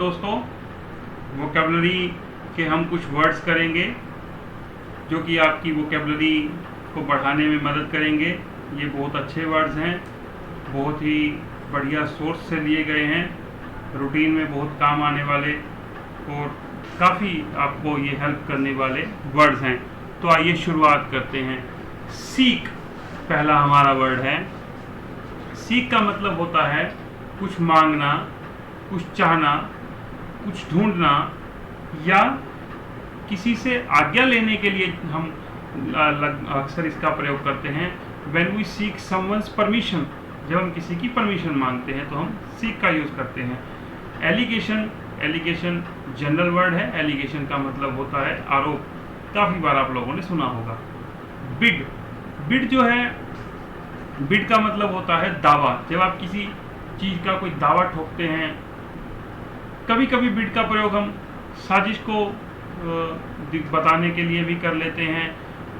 दोस्तों, वोकेबलरी के हम कुछ वर्ड्स करेंगे जो कि आपकी वोकेबलरी को बढ़ाने में मदद करेंगे। ये बहुत अच्छे वर्ड्स हैं, बहुत ही बढ़िया सोर्स से लिए गए हैं, रूटीन में बहुत काम आने वाले और काफ़ी आपको ये हेल्प करने वाले वर्ड्स हैं। तो आइए शुरुआत करते हैं। सीक पहला हमारा वर्ड है। सीक का मतलब होता है कुछ मांगना, कुछ चाहना, कुछ ढूंढना या किसी से आज्ञा लेने के लिए हम अक्सर इसका प्रयोग करते हैं। When we seek someone's permission, जब हम किसी की परमिशन मांगते हैं तो हम सीक का यूज़ करते हैं। एलिगेशन जनरल वर्ड है। एलिगेशन का मतलब होता है आरोप, काफ़ी बार आप लोगों ने सुना होगा। बिड जो है, बिड का मतलब होता है दावा। जब आप किसी चीज़ का कोई दावा ठोकते हैं, कभी कभी बिड का प्रयोग हम साजिश को बताने के लिए भी कर लेते हैं,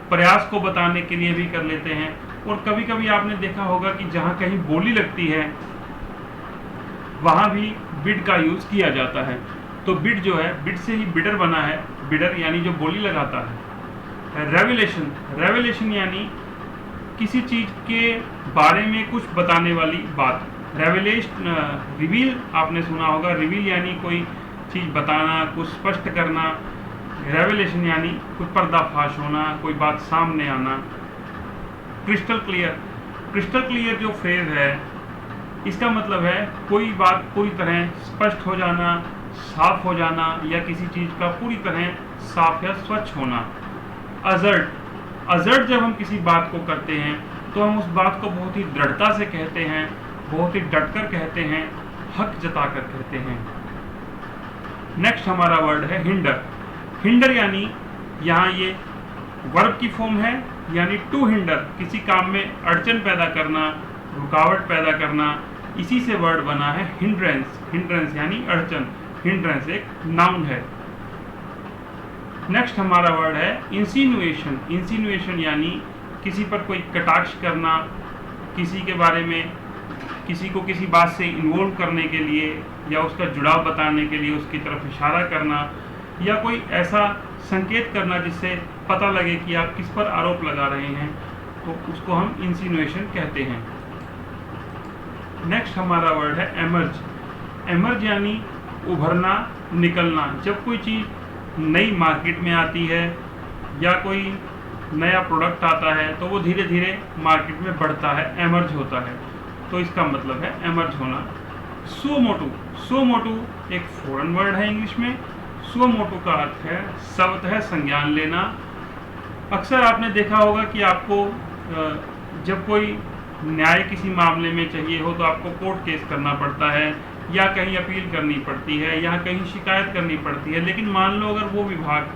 प्रयास को बताने के लिए भी कर लेते हैं, और कभी कभी आपने देखा होगा कि जहाँ कहीं बोली लगती है वहाँ भी बिड का यूज़ किया जाता है। तो बिड जो है, बिड से ही बिडर बना है। बिडर यानी जो बोली लगाता है। रेवलेशन यानी किसी चीज़ के बारे में कुछ बताने वाली बात। रिवील आपने सुना होगा। रिवील यानी कोई चीज़ बताना, कुछ स्पष्ट करना। रेवलेशन यानी कुछ पर्दाफाश होना, कोई बात सामने आना। क्रिस्टल क्लियर जो फ्रेज है, इसका मतलब है कोई बात पूरी तरह स्पष्ट हो जाना, साफ हो जाना, या किसी चीज़ का पूरी तरह साफ या स्वच्छ होना। अजर्ट जब हम किसी बात को करते हैं तो हम उस बात को बहुत ही दृढ़ता से कहते हैं, बहुत ही डटकर कहते हैं, हक जताकर कहते हैं। नेक्स्ट हमारा वर्ड है हिंडर यानी यहाँ ये वर्ब की फॉर्म है, यानी टू हिंडर, किसी काम में अड़चन पैदा करना, रुकावट पैदा करना। इसी से वर्ड बना है हिंड्रेंस यानी अड़चन। हिंड्रेंस एक नाउन है। नेक्स्ट हमारा वर्ड है इंसिनुएशन यानी किसी पर कोई कटाक्ष करना, किसी के बारे में, किसी को किसी बात से इन्वॉल्व करने के लिए या उसका जुड़ाव बताने के लिए उसकी तरफ इशारा करना, या कोई ऐसा संकेत करना जिससे पता लगे कि आप किस पर आरोप लगा रहे हैं, तो उसको हम इंसिनुएशन कहते हैं। नेक्स्ट हमारा वर्ड है एमर्ज यानी उभरना, निकलना। जब कोई चीज़ नई मार्केट में आती है या कोई नया प्रोडक्ट आता है तो वो धीरे धीरे मार्केट में बढ़ता है, एमर्ज होता है, तो इसका मतलब है एमर्ज होना। सो मोटू एक फॉरेन वर्ड है इंग्लिश में। सो मोटू का अर्थ है स्वतः संज्ञान लेना। अक्सर आपने देखा होगा कि आपको जब कोई न्याय किसी मामले में चाहिए हो तो आपको कोर्ट केस करना पड़ता है, या कहीं अपील करनी पड़ती है, या कहीं शिकायत करनी पड़ती है। लेकिन मान लो अगर वो विभाग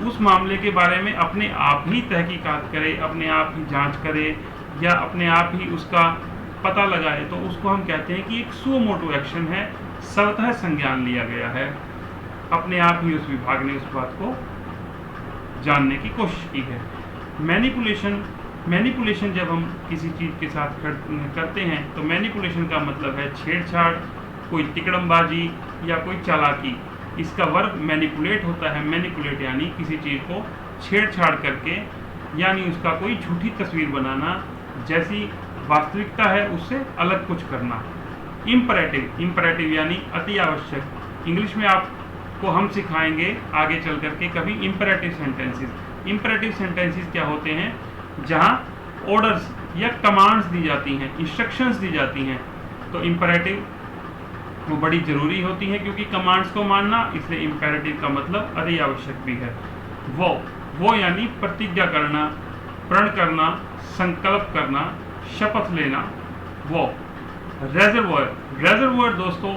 उस मामले के बारे में अपने आप ही तहकीकात करे, अपने आप ही जांच करे, या अपने आप ही उसका पता लगाए, तो उसको हम कहते हैं कि एक सो मोटो एक्शन है, स्वतः संज्ञान लिया गया है, अपने आप ही उस विभाग ने उस बात को जानने की कोशिश की है। मैनिपुलेशन जब हम किसी चीज़ के साथ करते हैं तो मैनिपुलेशन का मतलब है छेड़छाड़, कोई तिकड़मबाजी या कोई चालाकी। इसका वर्ब मैनिपुलेट होता है। मैनिपुलेट यानी किसी चीज़ को छेड़छाड़ करके, यानी उसका कोई झूठी तस्वीर बनाना, जैसी वास्तविकता है उससे अलग कुछ करना। इम्परेटिव यानी अति आवश्यक। इंग्लिश में आपको हम सिखाएंगे आगे चल करके कभी इम्परेटिव सेंटेंसेस क्या होते हैं, जहाँ ऑर्डर्स या कमांड्स दी जाती हैं, इंस्ट्रक्शंस दी जाती हैं। तो इम्परेटिव वो बड़ी ज़रूरी होती है क्योंकि कमांड्स को मानना, इसलिए इम्पेरेटिव का मतलब अति आवश्यक भी है। वो यानी प्रतिज्ञा करना, प्रण करना, संकल्प करना, शपथ लेना। वो रेजर्वोयर दोस्तों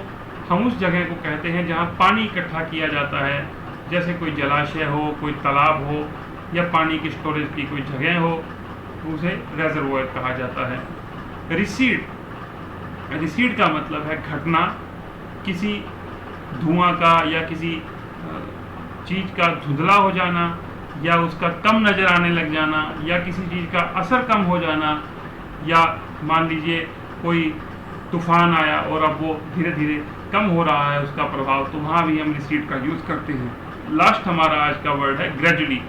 हम उस जगह को कहते हैं जहाँ पानी इकट्ठा किया जाता है, जैसे कोई जलाशय हो, कोई तालाब हो, या पानी की स्टोरेज की कोई जगह हो, तो उसे रेजर्वोयर कहा जाता है। रिसीड का मतलब है घटना, किसी धुआं का या किसी चीज़ का धुंधला हो जाना, या उसका कम नज़र आने लग जाना, या किसी चीज़ का असर कम हो जाना, या मान लीजिए कोई तूफान आया और अब वो धीरे धीरे कम हो रहा है उसका प्रभाव, तो वहाँ भी हम रिसीड का यूज़ करते हैं। लास्ट हमारा आज का वर्ड है ग्रेजुअली।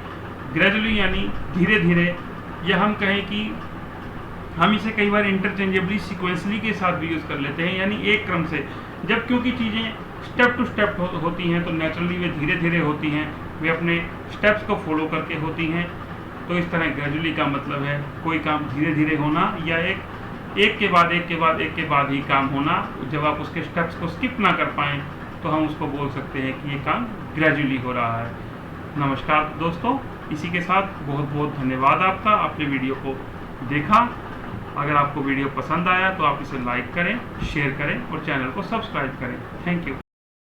ग्रेजुअली यानी धीरे धीरे, या हम कहें कि हम इसे कई बार इंटरचेंजेबली सिक्वेंसली के साथ भी यूज़ कर लेते हैं, यानी एक क्रम से। जब क्योंकि चीज़ें स्टेप टू स्टेप होती हैं तो नेचुरली वे धीरे धीरे होती हैं, वे अपने स्टेप्स को फॉलो करके होती हैं। तो इस तरह ग्रेजुअली का मतलब है कोई काम धीरे धीरे होना, या एक के बाद ही काम होना। जब आप उसके स्टेप्स को स्किप ना कर पाएँ तो हम उसको बोल सकते हैं कि ये काम ग्रेजुअली हो रहा है। नमस्कार दोस्तों, इसी के साथ बहुत बहुत धन्यवाद आपका, आपने वीडियो को देखा। अगर आपको वीडियो पसंद आया तो आप इसे लाइक करें, शेयर करें और चैनल को सब्सक्राइब करें। Thank you.